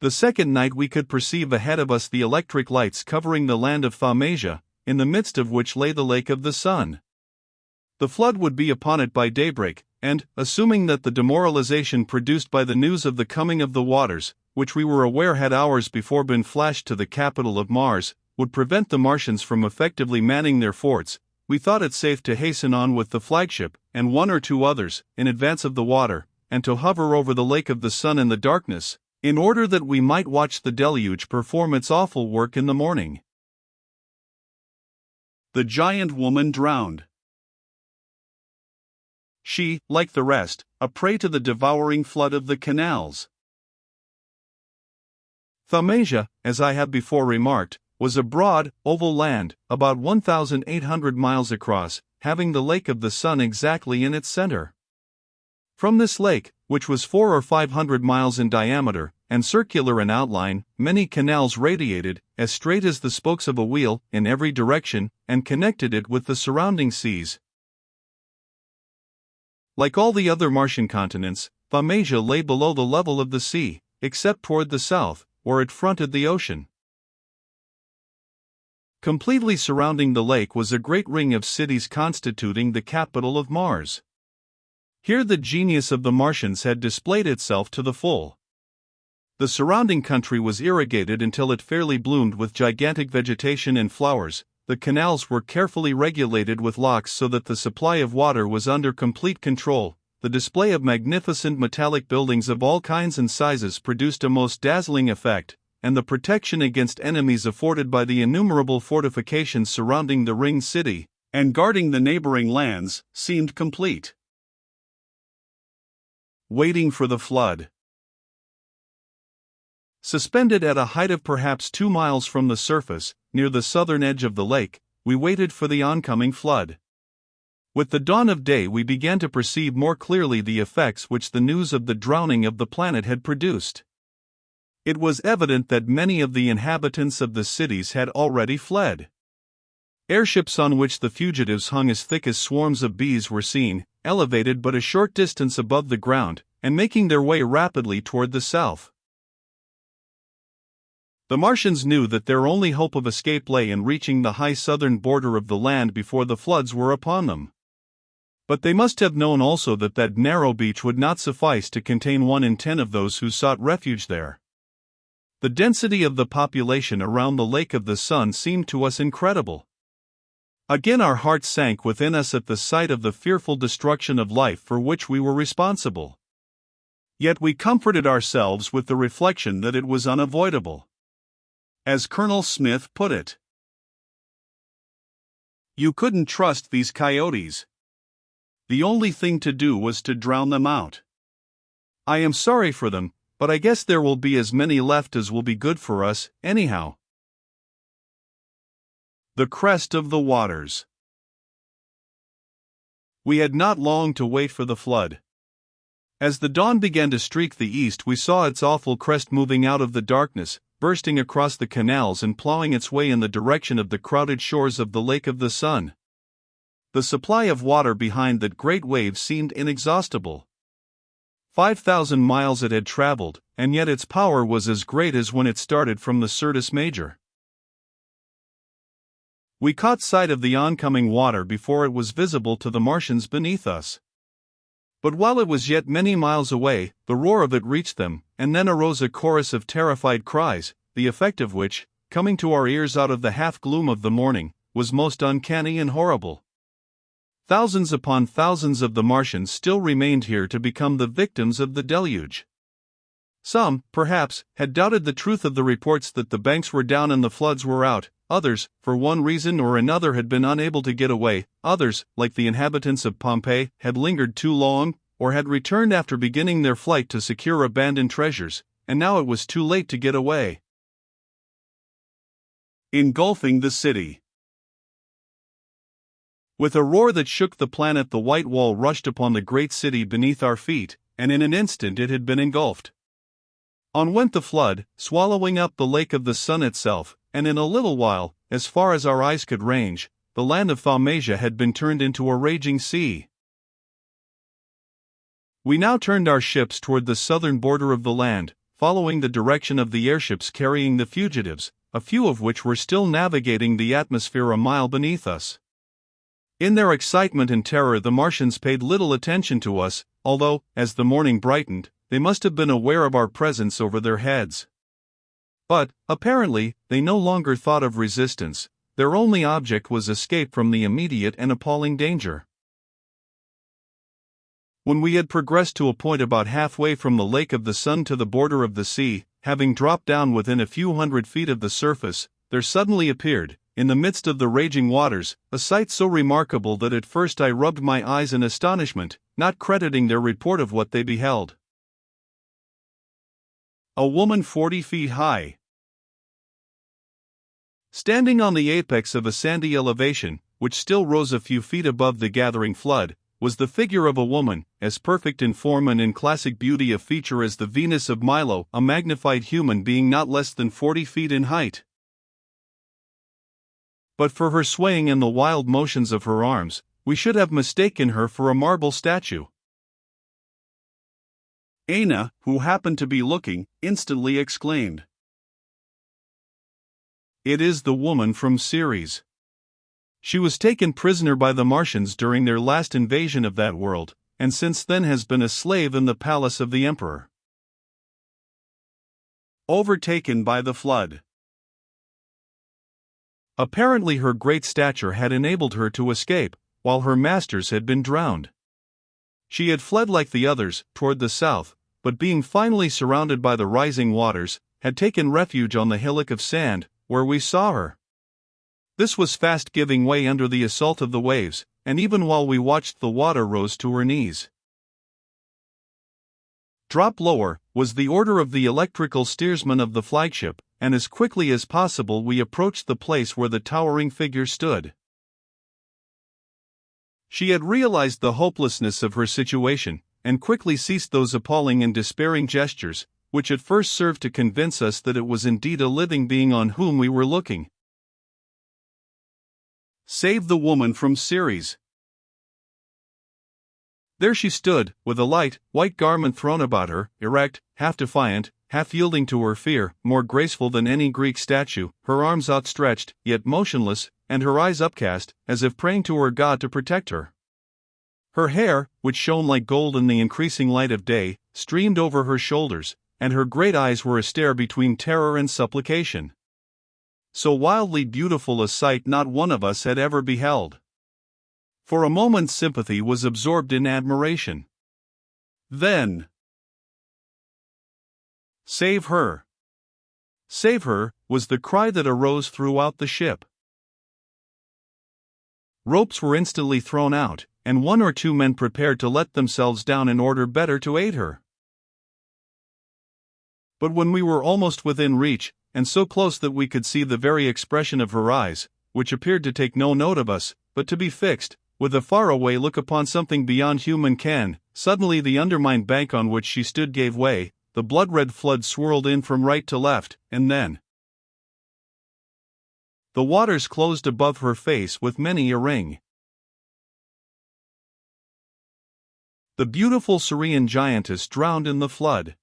The second night we could perceive ahead of us the electric lights covering the land of Thaumasia, in the midst of which lay the Lake of the Sun. The flood would be upon it by daybreak, and, assuming that the demoralization produced by the news of the coming of the waters, which we were aware had hours before been flashed to the capital of Mars, would prevent the Martians from effectively manning their forts, we thought it safe to hasten on with the flagship, and one or two others, in advance of the water, and to hover over the Lake of the Sun in the darkness, in order that we might watch the deluge perform its awful work in the morning. The giant woman drowned. She, like the rest, a prey to the devouring flood of the canals. Thaumasia, as I have before remarked, was a broad, oval land, about 1,800 miles across, having the Lake of the Sun exactly in its center. From this lake, which was 400 or 500 miles in diameter, and circular in outline, many canals radiated, as straight as the spokes of a wheel, in every direction, and connected it with the surrounding seas. Like all the other Martian continents, Thaumasia lay below the level of the sea, except toward the south, where it fronted the ocean. Completely surrounding the lake was a great ring of cities constituting the capital of Mars. Here the genius of the Martians had displayed itself to the full. The surrounding country was irrigated until it fairly bloomed with gigantic vegetation and flowers. The canals were carefully regulated with locks so that the supply of water was under complete control. The display of magnificent metallic buildings of all kinds and sizes produced a most dazzling effect, and the protection against enemies afforded by the innumerable fortifications surrounding the ringed city, and guarding the neighboring lands, seemed complete. Waiting for the flood. Suspended at a height of perhaps 2 miles from the surface, near the southern edge of the lake, we waited for the oncoming flood. With the dawn of day we began to perceive more clearly the effects which the news of the drowning of the planet had produced. It was evident that many of the inhabitants of the cities had already fled. Airships on which the fugitives hung as thick as swarms of bees were seen, elevated but a short distance above the ground, and making their way rapidly toward the south. The Martians knew that their only hope of escape lay in reaching the high southern border of the land before the floods were upon them. But they must have known also that that narrow beach would not suffice to contain 1 in 10 of those who sought refuge there. The density of the population around the Lake of the Sun seemed to us incredible. Again our hearts sank within us at the sight of the fearful destruction of life for which we were responsible. Yet we comforted ourselves with the reflection that it was unavoidable. As Colonel Smith put it, "You couldn't trust these coyotes. The only thing to do was to drown them out. I am sorry for them, but I guess there will be as many left as will be good for us, anyhow." The crest of the waters. We had not long to wait for the flood. As the dawn began to streak the east, we saw its awful crest moving out of the darkness, bursting across the canals and plowing its way in the direction of the crowded shores of the Lake of the Sun. The supply of water behind that great wave seemed inexhaustible. 5,000 miles it had traveled, and yet its power was as great as when it started from the Syrtis Major. We caught sight of the oncoming water before it was visible to the Martians beneath us. But while it was yet many miles away, the roar of it reached them, and then arose a chorus of terrified cries, the effect of which, coming to our ears out of the half-gloom of the morning, was most uncanny and horrible. Thousands upon thousands of the Martians still remained here to become the victims of the deluge. Some, perhaps, had doubted the truth of the reports that the banks were down and the floods were out. Others, for one reason or another, had been unable to get away. Others, like the inhabitants of Pompeii, had lingered too long, or had returned after beginning their flight to secure abandoned treasures, and now it was too late to get away. Engulfing the city. With a roar that shook the planet, the white wall rushed upon the great city beneath our feet, and in an instant it had been engulfed. On went the flood, swallowing up the Lake of the Sun itself, and in a little while, as far as our eyes could range, the land of Thaumasia had been turned into a raging sea. We now turned our ships toward the southern border of the land, following the direction of the airships carrying the fugitives, a few of which were still navigating the atmosphere a mile beneath us. In their excitement and terror, the Martians paid little attention to us, although, as the morning brightened, they must have been aware of our presence over their heads. But, apparently, they no longer thought of resistance. Their only object was escape from the immediate and appalling danger. When we had progressed to a point about halfway from the Lake of the Sun to the border of the sea, having dropped down within a few hundred feet of the surface, there suddenly appeared, in the midst of the raging waters, a sight so remarkable that at first I rubbed my eyes in astonishment, not crediting their report of what they beheld. A woman 40 feet high. Standing on the apex of a sandy elevation, which still rose a few feet above the gathering flood, was the figure of a woman, as perfect in form and in classic beauty of feature as the Venus of Milo, a magnified human being not less than 40 feet in height. But for her swaying and the wild motions of her arms, we should have mistaken her for a marble statue. Aina, who happened to be looking, instantly exclaimed, "It is the woman from Ceres. She was taken prisoner by the Martians during their last invasion of that world, and since then has been a slave in the palace of the emperor." Overtaken by the flood. Apparently her great stature had enabled her to escape, while her masters had been drowned. She had fled like the others, toward the south, but being finally surrounded by the rising waters, had taken refuge on the hillock of sand, where we saw her. This was fast giving way under the assault of the waves, and even while we watched the water rose to her knees. "Drop lower," was the order of the electrical steersman of the flagship, and as quickly as possible we approached the place where the towering figure stood. She had realized the hopelessness of her situation, and quickly ceased those appalling and despairing gestures, which at first served to convince us that it was indeed a living being on whom we were looking. Save the woman from Ceres. There she stood, with a light, white garment thrown about her, erect, half defiant, half yielding to her fear, more graceful than any Greek statue, her arms outstretched, yet motionless, and her eyes upcast, as if praying to her God to protect her. Her hair, which shone like gold in the increasing light of day, streamed over her shoulders, and her great eyes were astare between terror and supplication. So wildly beautiful a sight not one of us had ever beheld. For a moment sympathy was absorbed in admiration. Then, "Save her! Save her!" was the cry that arose throughout the ship. Ropes were instantly thrown out, and one or two men prepared to let themselves down in order better to aid her. But when we were almost within reach, and so close that we could see the very expression of her eyes, which appeared to take no note of us, but to be fixed, with a faraway look upon something beyond human ken, suddenly the undermined bank on which she stood gave way, the blood-red flood swirled in from right to left, and then the waters closed above her face with many a ring. The beautiful Syrian giantess drowned in the flood.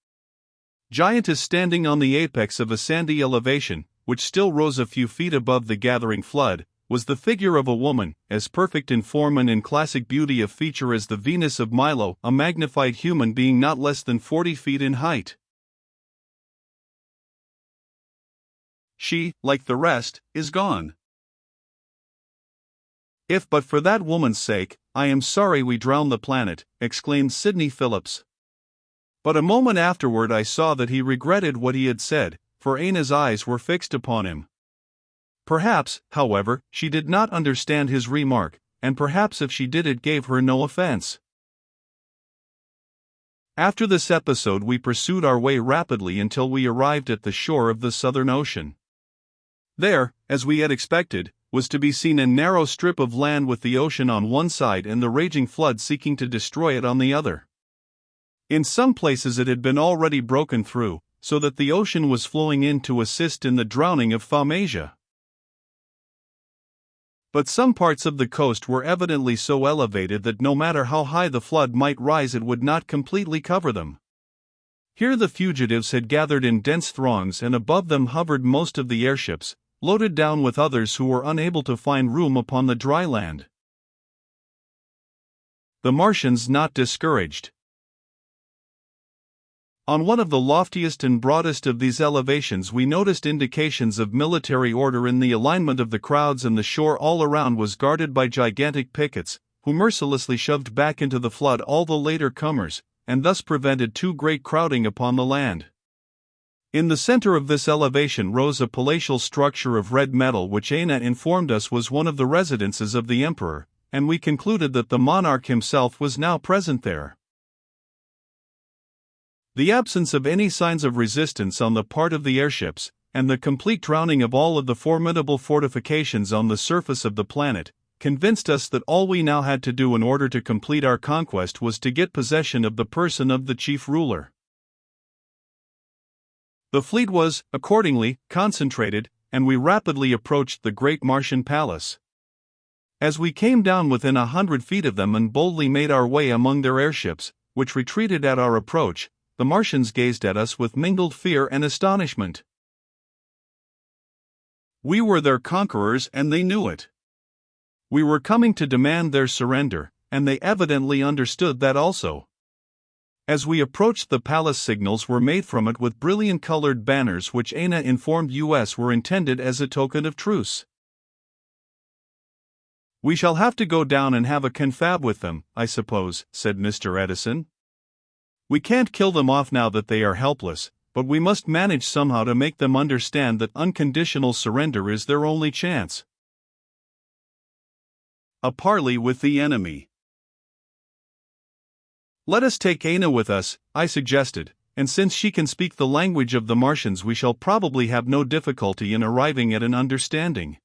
Giantess standing on the apex of a sandy elevation, which still rose a few feet above the gathering flood, was the figure of a woman, as perfect in form and in classic beauty of feature as the Venus of Milo, a magnified human being not less than 40 feet in height. She, like the rest, is gone. "If but for that woman's sake, I am sorry we drowned the planet," exclaimed Sidney Phillips. But a moment afterward I saw that he regretted what he had said, for Aina's eyes were fixed upon him. Perhaps, however, she did not understand his remark, and perhaps if she did it gave her no offense. After this episode we pursued our way rapidly until we arrived at the shore of the Southern Ocean. There, as we had expected, was to be seen a narrow strip of land with the ocean on one side and the raging flood seeking to destroy it on the other. In some places it had been already broken through, so that the ocean was flowing in to assist in the drowning of Thaumasia. But some parts of the coast were evidently so elevated that no matter how high the flood might rise it would not completely cover them. Here the fugitives had gathered in dense throngs, and above them hovered most of the airships, loaded down with others who were unable to find room upon the dry land. The Martians not discouraged. On one of the loftiest and broadest of these elevations we noticed indications of military order in the alignment of the crowds, and the shore all around was guarded by gigantic pickets, who mercilessly shoved back into the flood all the later comers, and thus prevented too great crowding upon the land. In the center of this elevation rose a palatial structure of red metal, which Aina informed us was one of the residences of the emperor, and we concluded that the monarch himself was now present there. The absence of any signs of resistance on the part of the airships, and the complete drowning of all of the formidable fortifications on the surface of the planet, convinced us that all we now had to do in order to complete our conquest was to get possession of the person of the chief ruler. The fleet was, accordingly, concentrated, and we rapidly approached the great Martian palace. As we came down within 100 feet of them and boldly made our way among their airships, which retreated at our approach, the Martians gazed at us with mingled fear and astonishment. We were their conquerors, and they knew it. We were coming to demand their surrender, and they evidently understood that also. As we approached, the palace signals were made from it with brilliant-colored banners, which Aina informed us were intended as a token of truce. "We shall have to go down and have a confab with them, I suppose," said Mr. Edison. "We can't kill them off now that they are helpless, but we must manage somehow to make them understand that unconditional surrender is their only chance." A parley with the enemy. "Let us take Aina with us," I suggested, "and since she can speak the language of the Martians we shall probably have no difficulty in arriving at an understanding."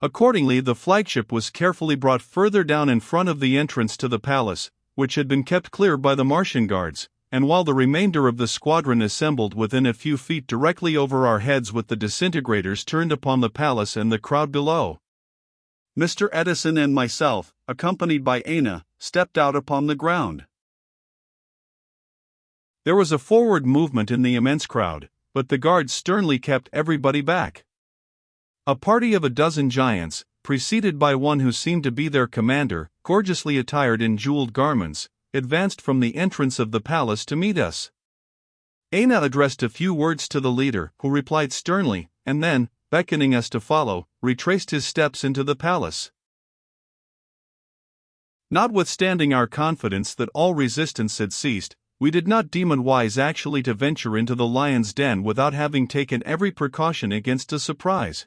Accordingly, the flagship was carefully brought further down in front of the entrance to the palace, which had been kept clear by the Martian guards, and while the remainder of the squadron assembled within a few feet directly over our heads with the disintegrators turned upon the palace and the crowd below, Mr. Edison and myself, accompanied by Aina, stepped out upon the ground. There was a forward movement in the immense crowd, but the guards sternly kept everybody back. A party of a dozen giants, preceded by one who seemed to be their commander, gorgeously attired in jeweled garments, advanced from the entrance of the palace to meet us. Aina addressed a few words to the leader, who replied sternly, and then, beckoning us to follow, retraced his steps into the palace. Notwithstanding our confidence that all resistance had ceased, we did not deem it wise actually to venture into the lion's den without having taken every precaution against a surprise.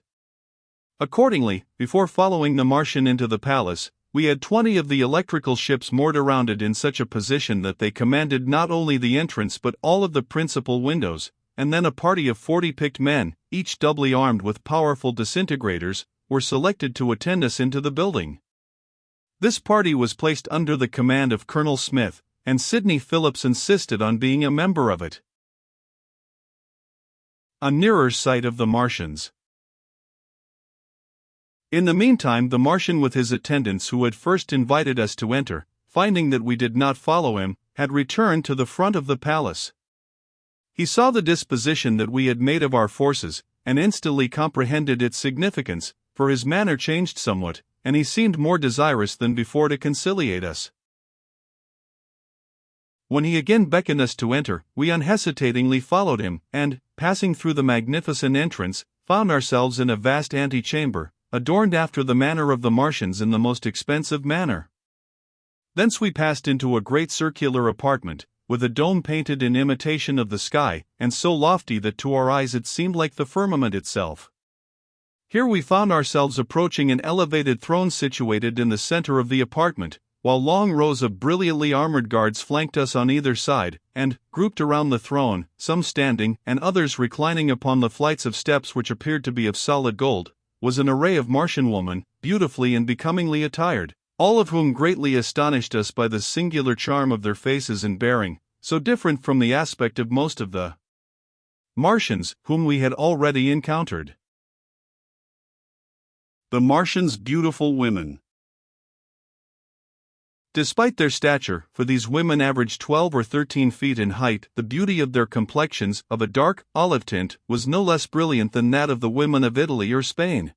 Accordingly, before following the Martian into the palace, we had 20 of the electrical ships moored around it in such a position that they commanded not only the entrance but all of the principal windows, and then a party of 40 picked men, each doubly armed with powerful disintegrators, were selected to attend us into the building. This party was placed under the command of Colonel Smith, and Sidney Phillips insisted on being a member of it. A nearer sight of the Martians. In the meantime, the Martian with his attendants who had first invited us to enter, finding that we did not follow him, had returned to the front of the palace. He saw the disposition that we had made of our forces, and instantly comprehended its significance, for his manner changed somewhat, and he seemed more desirous than before to conciliate us. When he again beckoned us to enter, we unhesitatingly followed him, and, passing through the magnificent entrance, found ourselves in a vast antechamber, adorned after the manner of the Martians in the most expensive manner. Thence we passed into a great circular apartment, with a dome painted in imitation of the sky, and so lofty that to our eyes it seemed like the firmament itself. Here we found ourselves approaching an elevated throne situated in the center of the apartment, while long rows of brilliantly armored guards flanked us on either side, and, grouped around the throne, some standing and others reclining upon the flights of steps which appeared to be of solid gold, was an array of Martian women, beautifully and becomingly attired, all of whom greatly astonished us by the singular charm of their faces and bearing, so different from the aspect of most of the Martians whom we had already encountered. The Martians' beautiful women. Despite their stature, for these women averaged 12 or 13 feet in height, the beauty of their complexions, of a dark, olive tint, was no less brilliant than that of the women of Italy or Spain.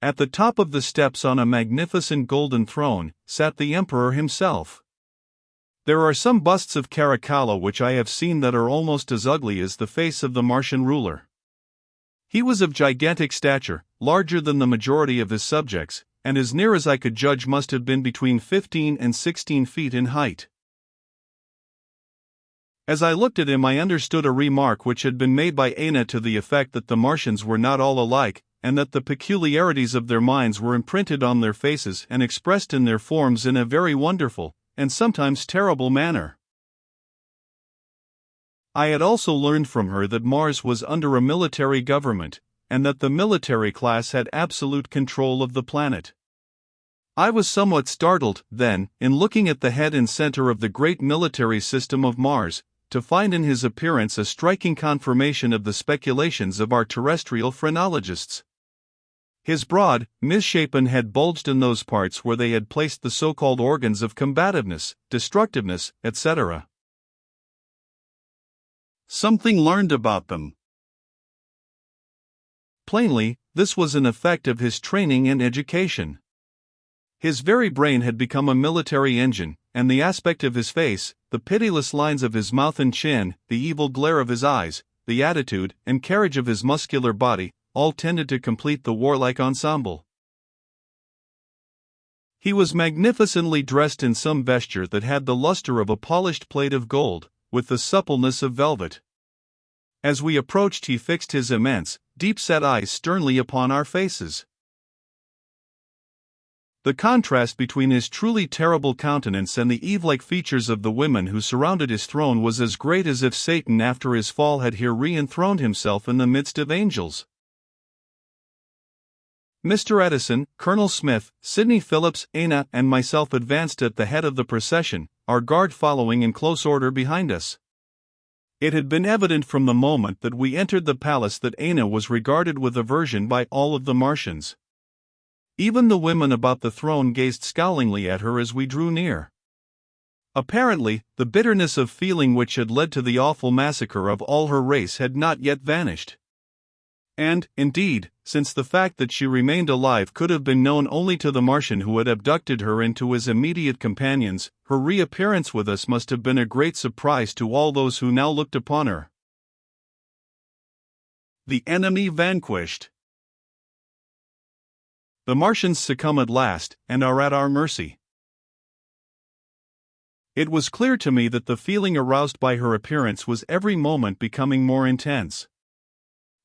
At the top of the steps on a magnificent golden throne, sat the emperor himself. There are some busts of Caracalla which I have seen that are almost as ugly as the face of the Martian ruler. He was of gigantic stature, larger than the majority of his subjects, and as near as I could judge must have been between 15 and 16 feet in height. As I looked at him I understood a remark which had been made by Aina to the effect that the Martians were not all alike, and that the peculiarities of their minds were imprinted on their faces and expressed in their forms in a very wonderful, and sometimes terrible manner. I had also learned from her that Mars was under a military government, and that the military class had absolute control of the planet. I was somewhat startled, then, in looking at the head and center of the great military system of Mars, to find in his appearance a striking confirmation of the speculations of our terrestrial phrenologists. His broad, misshapen head bulged in those parts where they had placed the so-called organs of combativeness, destructiveness, etc. Something learned about them. Plainly, this was an effect of his training and education. His very brain had become a military engine, and the aspect of his face, the pitiless lines of his mouth and chin, the evil glare of his eyes, the attitude and carriage of his muscular body, all tended to complete the warlike ensemble. He was magnificently dressed in some vesture that had the luster of a polished plate of gold, with the suppleness of velvet. As we approached he fixed his immense, deep-set eyes sternly upon our faces. The contrast between his truly terrible countenance and the Eve-like features of the women who surrounded his throne was as great as if Satan after his fall had here re-enthroned himself in the midst of angels. Mr. Edison, Colonel Smith, Sidney Phillips, Aina, and myself advanced at the head of the procession, our guard following in close order behind us. It had been evident from the moment that we entered the palace that Aina was regarded with aversion by all of the Martians. Even the women about the throne gazed scowlingly at her as we drew near. Apparently, the bitterness of feeling which had led to the awful massacre of all her race had not yet vanished. And, indeed, since the fact that she remained alive could have been known only to the Martian who had abducted her and to his immediate companions, her reappearance with us must have been a great surprise to all those who now looked upon her. The enemy vanquished. The Martians succumb at last, and are at our mercy. It was clear to me that the feeling aroused by her appearance was every moment becoming more intense.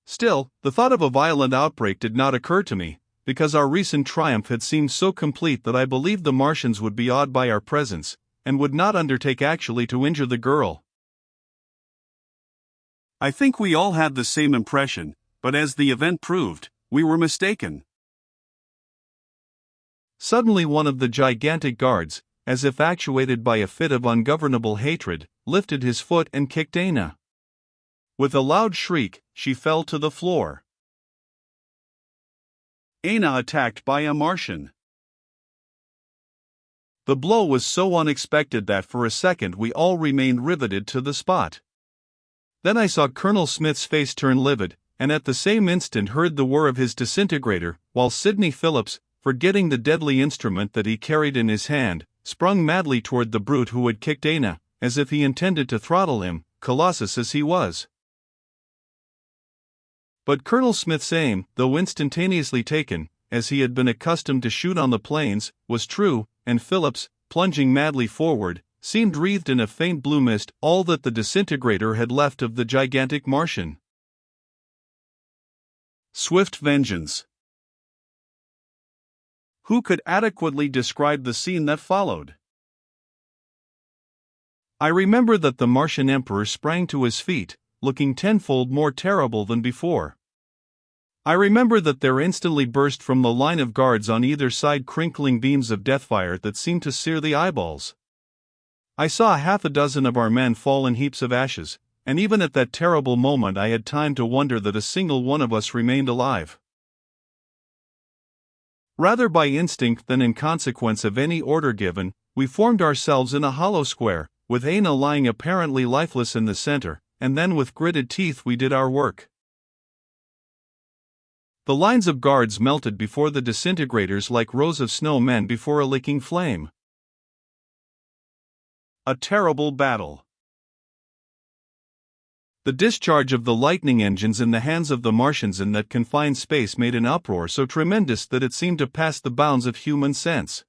Still, the thought of a violent outbreak did not occur to me, because our recent triumph had seemed so complete that I believed the Martians would be awed by our presence, and would not undertake actually to injure the girl. I think we all had the same impression, but as the event proved, we were mistaken. Suddenly one of the gigantic guards, as if actuated by a fit of ungovernable hatred, lifted his foot and kicked Aina. With a loud shriek, she fell to the floor. Aina attacked by a Martian. The blow was so unexpected that for a second we all remained riveted to the spot. Then I saw Colonel Smith's face turn livid, and at the same instant heard the whir of his disintegrator, while Sidney Phillips, forgetting the deadly instrument that he carried in his hand, sprung madly toward the brute who had kicked Aina, as if he intended to throttle him, colossus as he was. But Colonel Smith's aim, though instantaneously taken, as he had been accustomed to shoot on the plains, was true, and Phillips, plunging madly forward, seemed wreathed in a faint blue mist, all that the disintegrator had left of the gigantic Martian. Swift vengeance. Who could adequately describe the scene that followed? I remember that the Martian emperor sprang to his feet, looking tenfold more terrible than before. I remember that there instantly burst from the line of guards on either side crinkling beams of deathfire that seemed to sear the eyeballs. I saw half a dozen of our men fall in heaps of ashes, and even at that terrible moment I had time to wonder that a single one of us remained alive. Rather by instinct than in consequence of any order given, we formed ourselves in a hollow square, with Aina lying apparently lifeless in the center, and then with gritted teeth we did our work. The lines of guards melted before the disintegrators like rows of snow men before a licking flame. A terrible battle. The discharge of the lightning engines in the hands of the Martians in that confined space made an uproar so tremendous that it seemed to pass the bounds of human sense.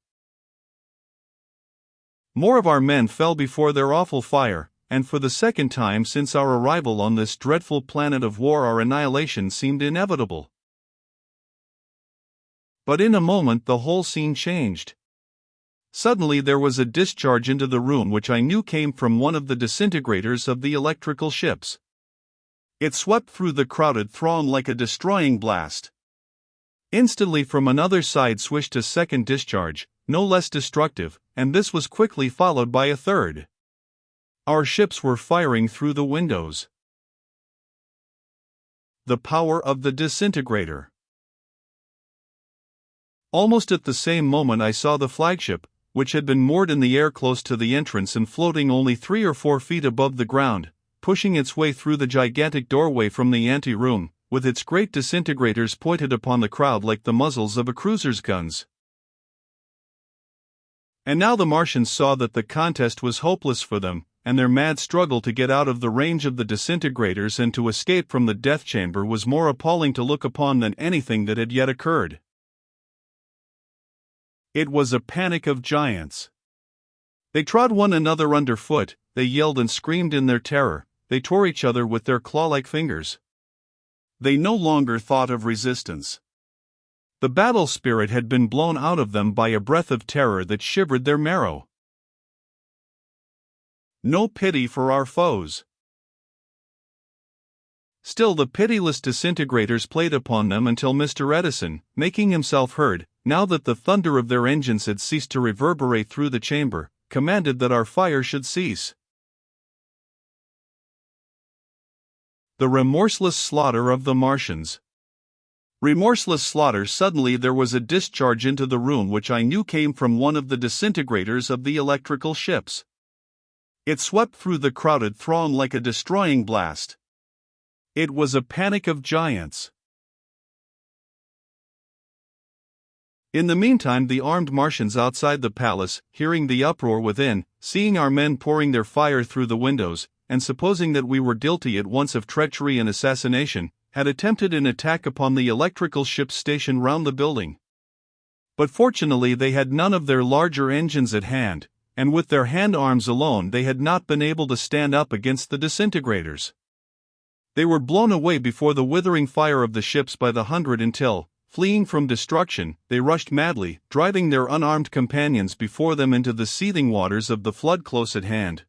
More of our men fell before their awful fire, and for the second time since our arrival on this dreadful planet of war our annihilation seemed inevitable. But in a moment the whole scene changed. Suddenly there was a discharge into the room which I knew came from one of the disintegrators of the electrical ships. It swept through the crowded throng like a destroying blast. Instantly from another side swished a second discharge, no less destructive, and this was quickly followed by a third. Our ships were firing through the windows. The power of the disintegrator. Almost at the same moment I saw the flagship, which had been moored in the air close to the entrance and floating only 3 or 4 feet above the ground, pushing its way through the gigantic doorway from the ante-room, with its great disintegrators pointed upon the crowd like the muzzles of a cruiser's guns. And now the Martians saw that the contest was hopeless for them, and their mad struggle to get out of the range of the disintegrators and to escape from the death chamber was more appalling to look upon than anything that had yet occurred. It was a panic of giants. They trod one another underfoot, they yelled and screamed in their terror, they tore each other with their claw-like fingers. They no longer thought of resistance. The battle spirit had been blown out of them by a breath of terror that shivered their marrow. No pity for our foes. Still the pitiless disintegrators played upon them until Mr. Edison, making himself heard, now that the thunder of their engines had ceased to reverberate through the chamber, commanded that our fire should cease. The remorseless slaughter of the Martians. Remorseless slaughter. Suddenly there was a discharge into the room which I knew came from one of the disintegrators of the electrical ships. It swept through the crowded throng like a destroying blast. It was a panic of giants. In the meantime the armed Martians outside the palace, hearing the uproar within, seeing our men pouring their fire through the windows, and supposing that we were guilty at once of treachery and assassination, had attempted an attack upon the electrical ships stationed round the building. But fortunately they had none of their larger engines at hand, and with their hand arms alone they had not been able to stand up against the disintegrators. They were blown away before the withering fire of the ships by the hundred until, fleeing from destruction, they rushed madly, driving their unarmed companions before them into the seething waters of the flood close at hand.